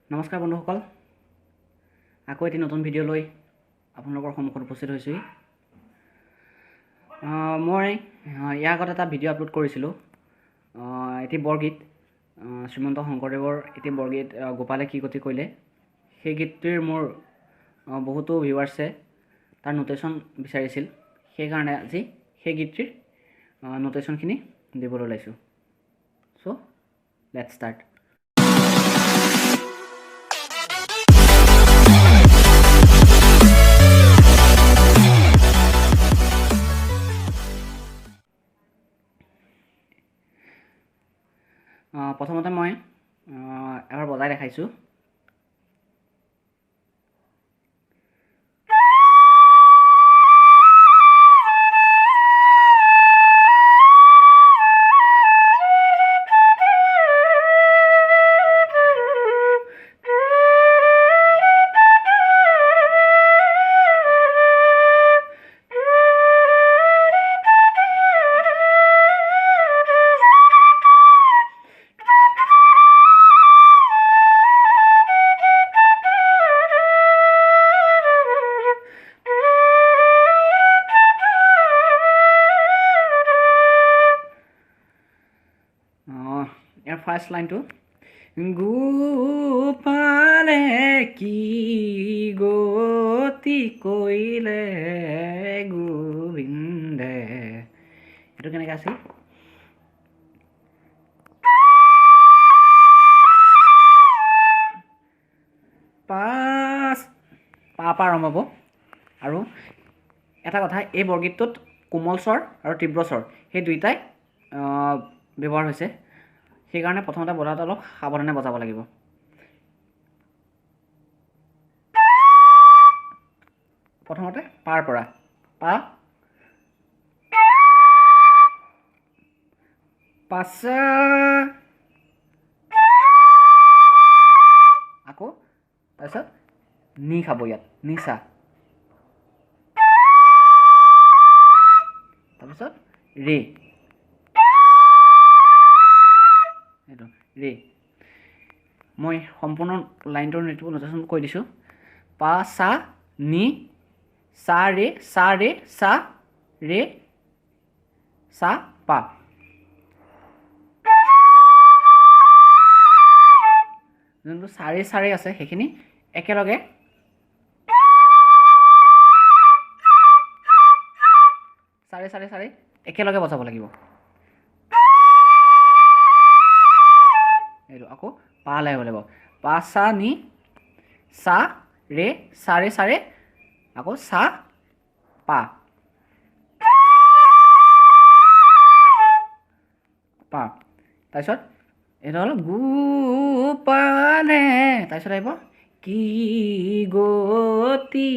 নমস্কাৰ বন্ধুসকল, আকৌ এটি নতুন ভিডিঅ' লৈ আপোনালোকৰ সন্মুখত উপস্থিত হৈছোঁ। মই ইয়াৰ আগত এটা ভিডিঅ' আপলোড কৰিছিলোঁ। এটি বৰগীত, শ্ৰীমন্ত শংকৰদেৱৰ এটি বৰগীত গোপালে কি গতি কৰিলে। সেই গীতটিৰ মোৰ বহুতো ভিউৱাৰ্ছে তাৰ নোটেশ্যন বিচাৰিছিল। সেইকাৰণে আজি সেই গীতটিৰ নোটেশ্যনখিনি দিবলৈ ওলাইছোঁ। চ' লেটছ ষ্টাৰ্ট। প্ৰথমতে মই এবাৰ বজাই দেখাইছোঁ। ইয়াৰ ফাৰ্ষ্ট লাইনটো, গোপালে কি গতি কৰিলে গোবিন্দে। এইটো কেনেকৈ আছিল? পা আৰম্ভ হ'ব। আৰু এটা কথা, এই বৰগীতটোত কোমল স্বৰ আৰু তীব্ৰ স্বৰ সেই দুইটাই ব্যৱহাৰ হৈছে। সেইকাৰণে প্ৰথমতে বজাওঁতে অলপ সাৱধানে বজাব লাগিব। প্ৰথমতে পাৰ পৰা পা, পাছা, আকৌ তাৰপিছত নি খাব ইয়াত, নিচা, তাৰপিছত ৰে, এইটো ৰে। মই সম্পূৰ্ণ লাইনটোৰ নোটেশ্যন কৈ দিছোঁ। পা চা নি চা ৰে চা ৰে চা পা। যোনটো চাৰি চাৰি আছে সেইখিনি একেলগে চাৰি চাৰি চাৰি একেলগে বজাব লাগিব। এইটো আকৌ পা লাগিব লাগিব। পা চা নি চা ৰে চাৰে চাৰে আকৌ চা পা পা। তাৰপিছত এইটো হ'ল গোপালে, তাৰপিছত আহিব কি গতি,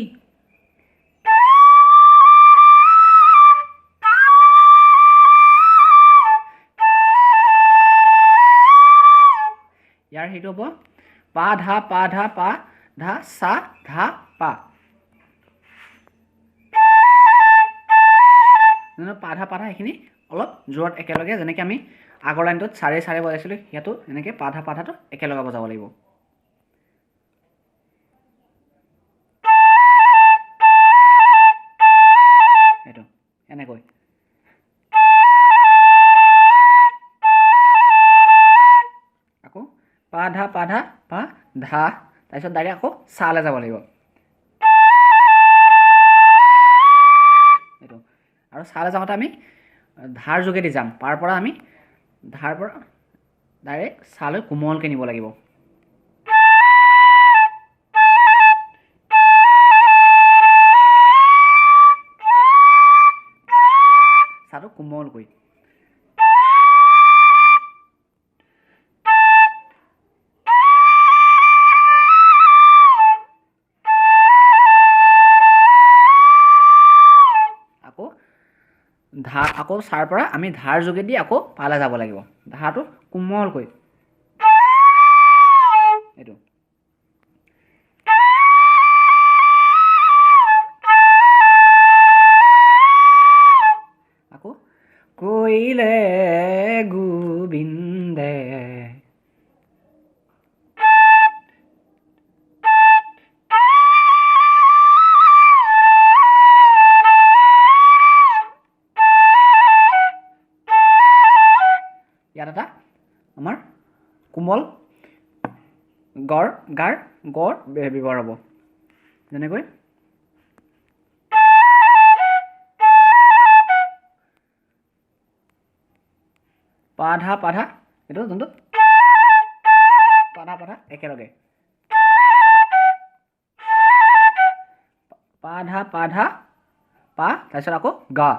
ইয়াৰ সেইটো হ'ব পা ধা চা ধা পা। পা ধা এইখিনি অলপ জোৰত একেলগে, যেনেকৈ আমি আগৰ লাইনটোত চাৰে চাৰে বজাইছিলোঁ, সিয়াতো এনেকৈ পা ধাটো একেলগে বজাব লাগিব। এইটো এনেকৈ। আকৌ পা ধা পা ধা তাৰপিছত ডাইৰেক্ট আকৌ চালে যাব লাগিব। এইটো আৰু চালে যাওঁতে আমি ধাৰ যোগেদি যাম। পাৰ পৰা আমি ধাৰ পৰা ডাইৰেক্ট চালৈ কোমলকৈ নিব লাগিব। চাটো কোমলকৈ। আকৌ চাৰ পৰা আমি ধাৰ যোগেদি আকৌ পালে যাব লাগিব। ধাৰটো কোমলকৈ। এইটো আকৌ কৰিলে গোবিন্দে, গড় গাৰ গড় ব্যৱহাৰ হ'ব যেনেকৈ পাধা পাধা এইটো যোনটো পাধা পাধা একেলগে পাধা পাধা পা তাৰপিছত আকৌ গা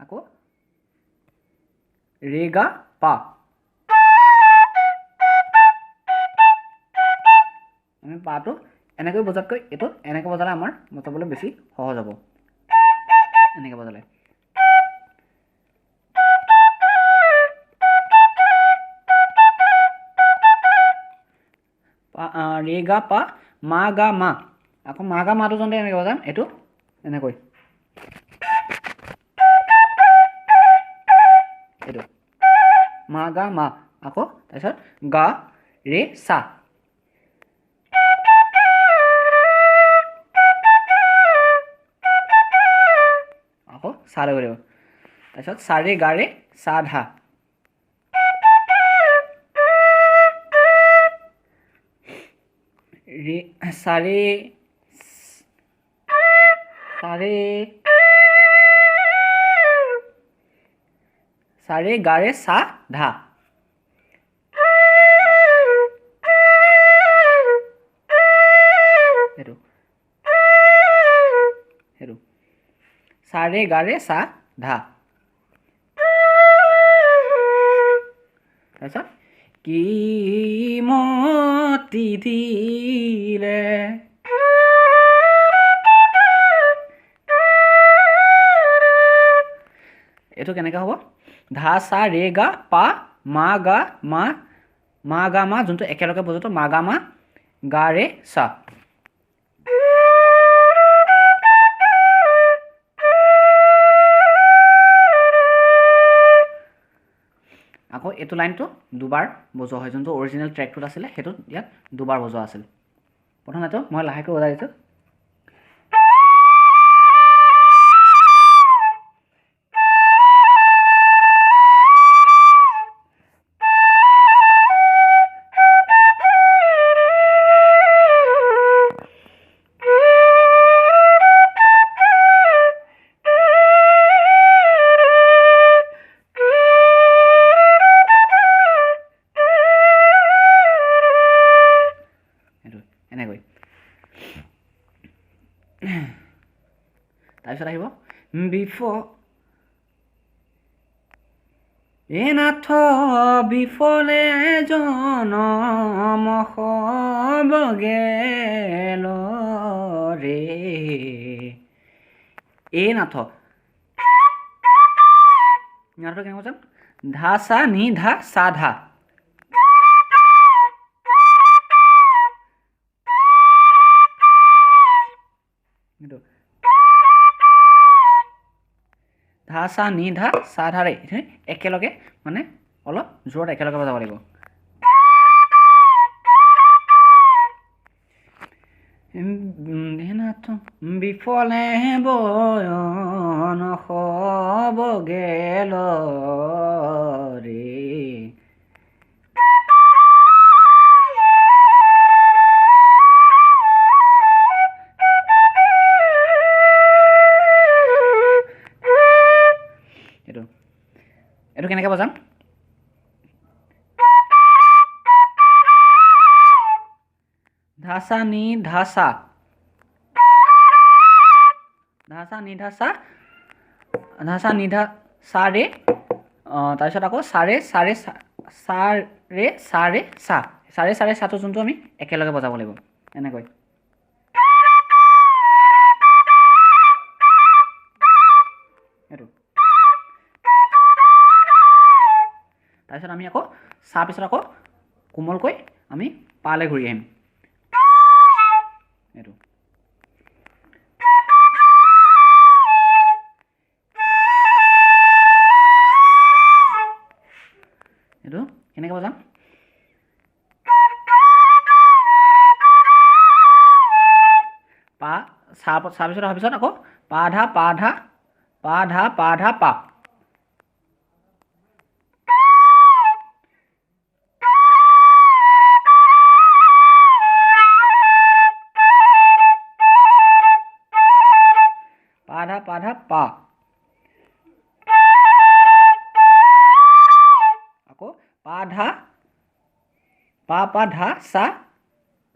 আকৌ ৰে গা পা আমি পাটো এনেকৈ বজাতকৈ এইটো এনেকৈ বজালে আমাৰ বজাবলৈ বেছি সহজ হ'ব এনেকৈ বজালে ৰে গা পা মা গা মা আকৌ মা গা মাটো যোনটো এনেকৈ বজাম এইটো এনেকৈ এইটো মা গা মা আকৌ তাৰপিছত গা ৰে সা আকৌ সা লৈ দিব তাৰপিছত সা ৰে গা ৰে সা ধা ৰে সা ৰে সা ৰে গা ৰে সা ধা সেইটো সেইটো সা ৰে গা ৰে সা ধা তাৰপিছত কি মতি দিলে এইটো কেনেকৈ হ'ব ধা সা ৰে গা পা মা গা মা মা গা মা যোনটো একেলগে বজাটো মা গা মা গা ৰে সা আকৌ এইটো লাইনটো দুবাৰ বজোৱা হয় যোনটো অৰিজিনেল ট্ৰেকটোত আছিলে সেইটো ইয়াত দুবাৰ বজোৱা আছিল প্ৰথমতে মই লাহেকৈ বজাই দিছোঁ এনেকৈ তাৰপিছত আহিব নাথ বিফলে জনম গেল ৰে নাথ নাথটো কেনেকৈ যাম ধা সা নি ধা সা ধা ধা সা নি ধা সা ধা ৰে একেলগে মানে অলপ জোৰত একেলগে বজাব লাগিব বিফলে বয়ন হব গেল ৰে এইটো কেনেকৈ বজাম ধা সা নি ধা সা ধা সা নি ধা সা ধা সা নি ধা সা ৰে তাৰপিছত আকৌ সা ৰে সা ৰে সা ৰে সা ৰে সা সা ৰে সা ৰে সাটো যোনটো আমি একেলগে বজাব লাগিব এনেকৈ এইটো তাৰপিছত আমি আকৌ সা পিছত আকৌ কোমলকৈ আমি পালৈ ঘূৰি আহিম এইটো এইটো কেনেকৈ বজাম পা সা পিছত অহাৰ পিছত আকৌ পা ধা পা ধা পা ধা পা ধা পা পা আকৌ পা ধা সা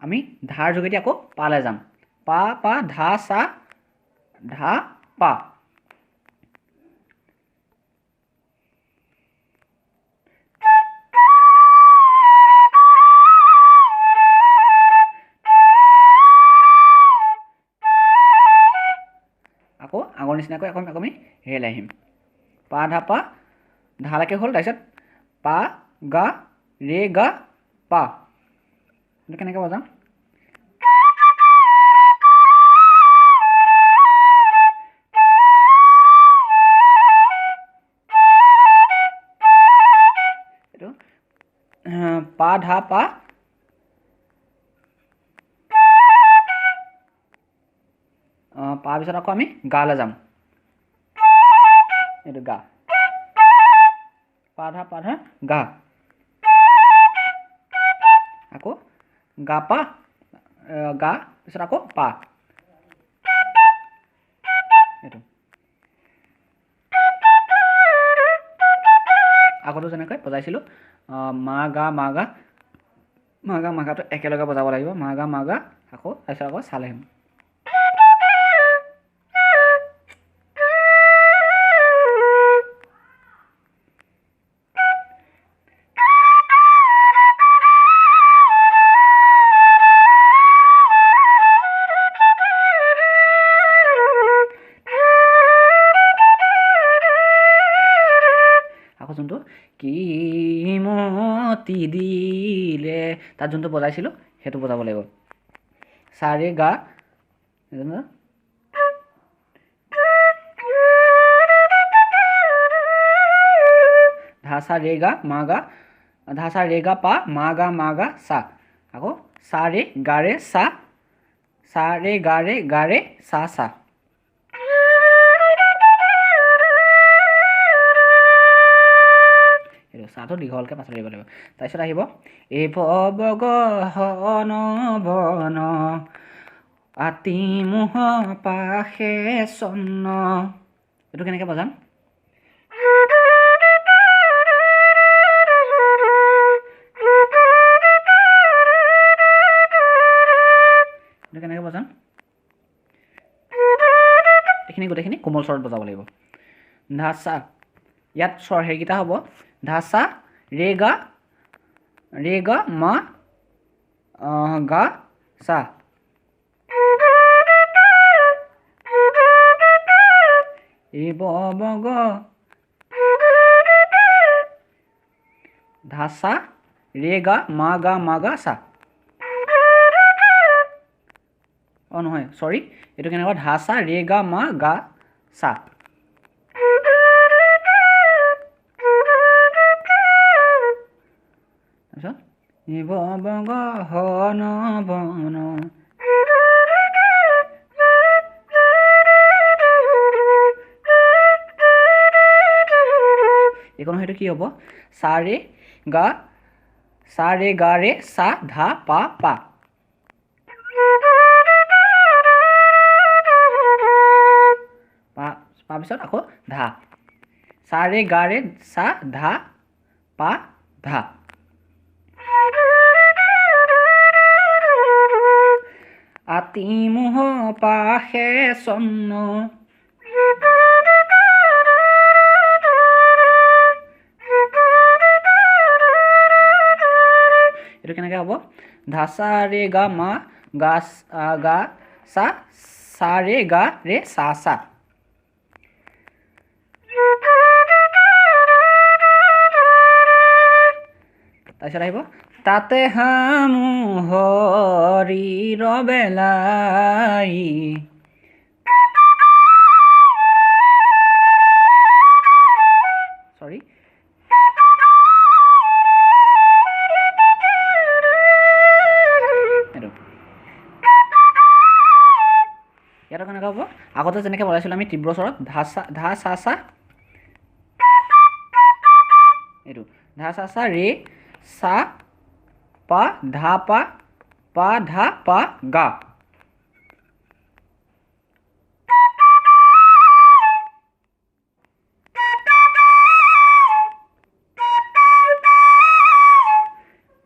আমি ধাৰ যোগেদি আকৌ পালে যাম পা ধা সা ধা পা আকৌ আগৰ নিচিনাকৈ আকৌ আমি হেৰিলৈ আহিম পা ধালৈকে হ'ল তাৰপিছত পা গা ৰে গা পা এইটো কেনেকৈ বজাম এইটো পা ধা পা পিছত আকৌ আমি গালৈ যাম এইটো গা পা ধা গা আকৌ গা পা গা পিছত আকৌ পা এইটো আগতো যেনেকৈ বজাইছিলোঁ মা গা মাগাটো একেলগে বজাব লাগিব মা গা আকৌ তাৰপিছত আকৌ চালে আহিম আকৌ যোনটো কি মতি দিলে তাত যোনটো বজাইছিলোঁ সেইটো বজাব লাগিব সা ৰে গা ধা সা ৰে গা ধা সা ৰে গা পা মা গা সা আকৌ সা ৰে গা ৰে সা সা চাহটো দীঘলকৈ পাছত দিব লাগিব তাৰপিছত আহিব এই ভৱগহন বন আতি মোহ পাশে চন্ন এইটো কেনেকৈ বজাম এইটো কেনেকৈ বজাম এইখিনি গোটেইখিনি কোমল স্বৰত বজাব লাগিব ধা সা ইয়াত স্বৰ হেৰিকেইটা হ'ব ধা সা ৰে গা মা গা সা এই বগ ধা সা ৰে গা মা গা সা নহয় চৰি এইটো কেনেকুৱা ধা সা ৰে গা মা গা সা তাৰপিছত ভৱগহন বন এইকণ সেইটো কি হ'ব সা ৰে গা ৰে সা ধা পা পিছত আকৌ ধা সা ৰে গা ৰে সা ধা পা ধা আতি মোহ পাশে চন্ন এইটো কেনেকৈ হ'ব ধা সা ৰে গা মা গা সা ৰে গা ৰে সা তাৰপিছত আহিব তাতে হামুহৰিৰ বেলাই চৰি এইটো ইয়াতো কেনেকৈ হ'ব আগতে যেনেকৈ বজাইছিলোঁ আমি তীব্ৰ স্বৰত ধা সা এইটো ধা সা ৰে সা পা ধা পা ধা পা গা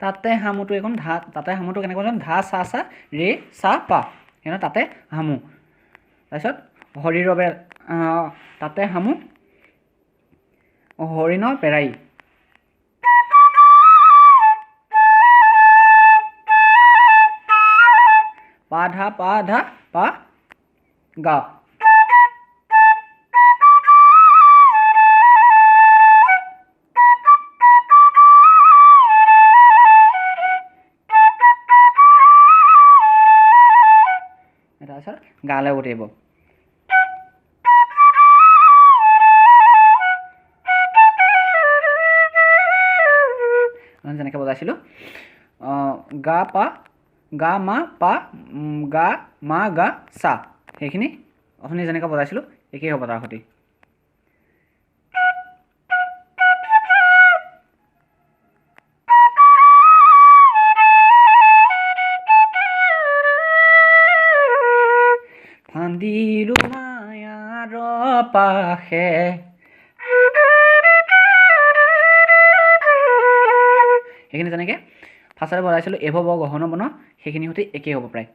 তাতে হামুটো এখন ধা তাতে হামুটো কেনেকৈ বজাম ধা চা চা ৰে চা পা সেইকাৰণে তাতে হামু তাৰপিছত হৰিৰ বাবে তাতে হামু হৰিণ পেৰাই পা ধা পা গা তাৰপিছত গালৈ উঠিব যেনেকৈ বজাইছিলোঁ গা পা গা মা পা গা মা গা চা সেইখিনি অথনি যেনেকৈ বজাইছিলোঁ একেই হ'ব তাৰ সৈতে ফান্দিলো মায়াৰ পাশে সেইখিনি যেনেকৈ ফাৰ্ষ্টতে বজাইছিলোঁ এভ ব গহন বন সেইখিনি সৈতে একেই হ'ব প্ৰায়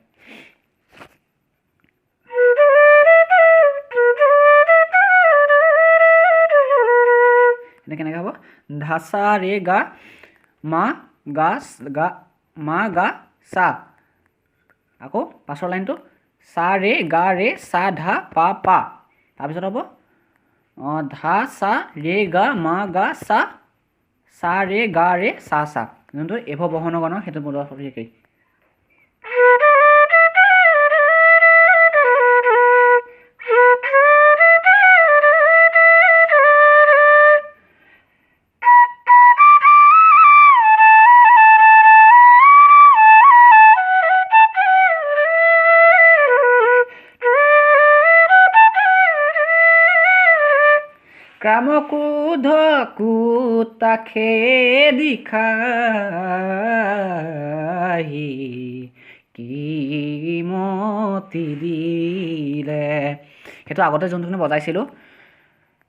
কেনেকৈ হ'ব ধাচা ৰে গা মা গা মা গা চা আকৌ পাছৰ লাইনটো চা ৰে চা ধা পা পা তাৰপিছত হ'ব ধা চা ৰে গা মা গা চা চা ৰে চা চা যোনটো এভ বহন গণ সেইটো বজোৱা সৈতে একেই ক্ৰামক্ৰোধ কুতা দিখাহি কি মতি দিলে সেইটো আগতে যোনখিনি বজাইছিলোঁ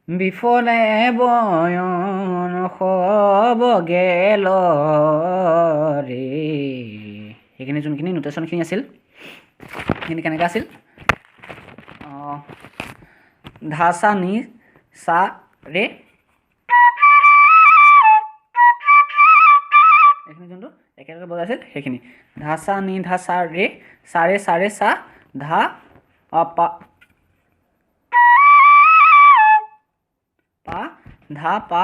বিফলে বয়ন সব গেল ৰে সেইখিনি যোনখিনি নোটেশ্যনখিনি আছিল সেইখিনি কেনেকৈ আছিল ধাচা নি চা ৰে এইখিনি যোনটো একেলগে বজাইছিল সেইখিনি ধাচা নি ধাচা ৰে চা ধা পা পা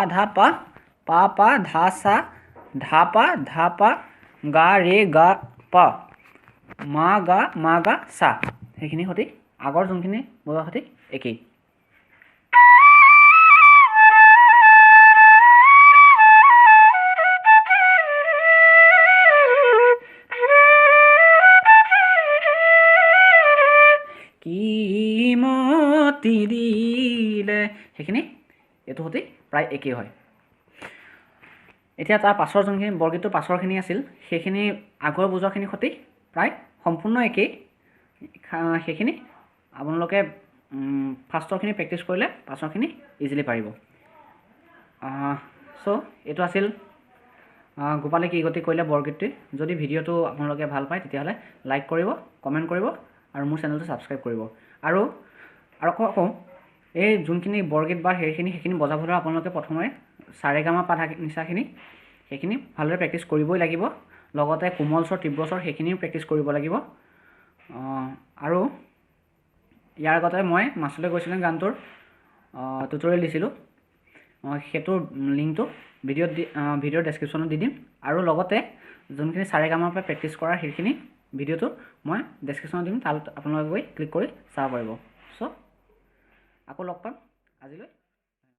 ধা পা পা ধা চা ধা পা গা ৰে গা পা মা গা চা সেইখিনি সৈতে আগৰ যোনখিনি বজোৱাৰ সৈতে একেই মতি দিলে সেইখিনি এইটো সৈতে প্ৰায় একেই হয় এতিয়া তাৰ পাছৰ যোনখিনি বৰগীতটোৰ পাছৰখিনি আছিল সেইখিনি আগৰ বুজোৱাখিনিৰ সৈতে প্ৰায় সম্পূৰ্ণ একেই সেইখিনি আপোনালোকে ফাৰ্ষ্টৰখিনি প্ৰেক্টিছ কৰিলে পাছৰখিনি ইজিলি পাৰিব চ' এইটো আছিল গোপালে কি গতি কৰিলে বৰগীতটি যদি ভিডিঅ'টো আপোনালোকে ভাল পায় তেতিয়াহ'লে লাইক কৰিব কমেণ্ট কৰিব আৰু মোৰ চেনেলটো ছাবস্ক্ৰাইব কৰিব আৰু কওঁ এই যোনখিনি বৰগীত বা সেইখিনি বজাবলৈ আপোনালোকে প্ৰথমে সাৰেগামা পা নিচাখিনি সেইখিনি ভালদৰে প্ৰেক্টিছ কৰিবই লাগিব লগতে কোমল স্বৰ তীব্ৰ স্বৰ সেইখিনিও প্ৰেক্টিছ কৰিব লাগিব আৰু ইয়াৰ আগতে মই মাছলৈ গৈছিলোঁ গানটোৰ টিউটৰিয়েল দিছিলোঁ সেইটোৰ লিংকটো ভিডিঅ'ৰ ডেছক্ৰিপশ্যনত দি দিম আৰু লগতে যোনখিনি সাৰেগামাৰ পৰা প্ৰেক্টিছ কৰা সেইখিনি ভিডিঅ'টো মই ডেছক্ৰিপশ্যনত দিম তাত আপোনালোকে গৈ ক্লিক কৰি চাব পাৰিব চ' আকৌ লগ পাম আজিলৈ